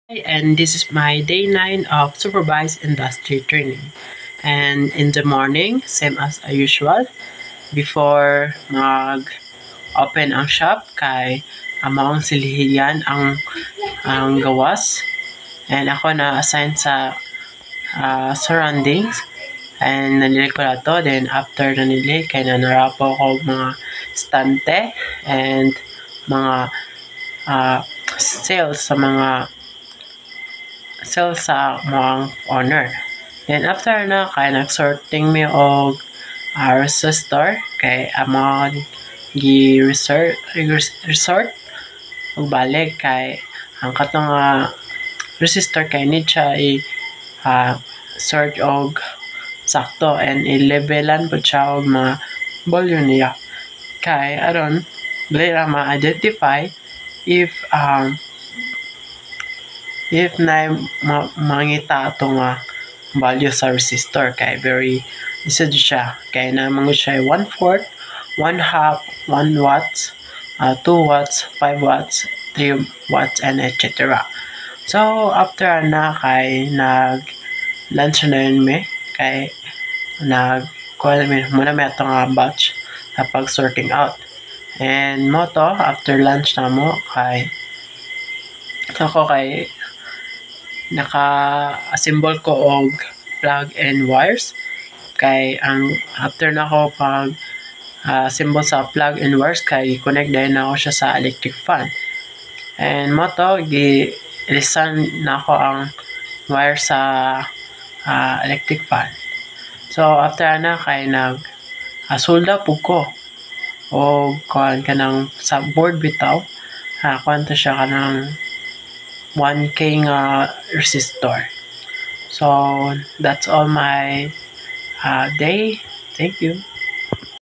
And this is my day 9 of supervised industry training. And in the morning, same as usual, before mag-open ang shop, kay among silihiyan ang gawas. And ako na-assign sa surroundings. And nanili ko na to. Then after nanili, kay nanarapo ko mga stante and mga sales sa mga owner. Then after na kay nag-sorting mi og resistor kay among resort og balik kay ang katong resistor kay need siya sort og sakto and i-levelan po siya og mga volume niya kay aron dili ra ma-identify if mangita atong value sa resistor kay very isa siya kay namangod siya 1/4, 1/2, 1 watts, 2 watts, 5 watts, 3 watts and etc. So after na kay nag lunch na yun mi kay muna may atong batch sa pag sorting out and mo to after lunch na mo kay ako kay naka-assemble ko og plug and wires kay ang after na ko pag assemble sa plug and wires kay connect dahil na ako siya sa electric fan and mo to ilisan na ako ang wire sa electric fan. So after na kay solda pug ko o kuan kanang sa board bitaw kwanta siya kanang 1K nga resistor. So that's all my day. Thank you.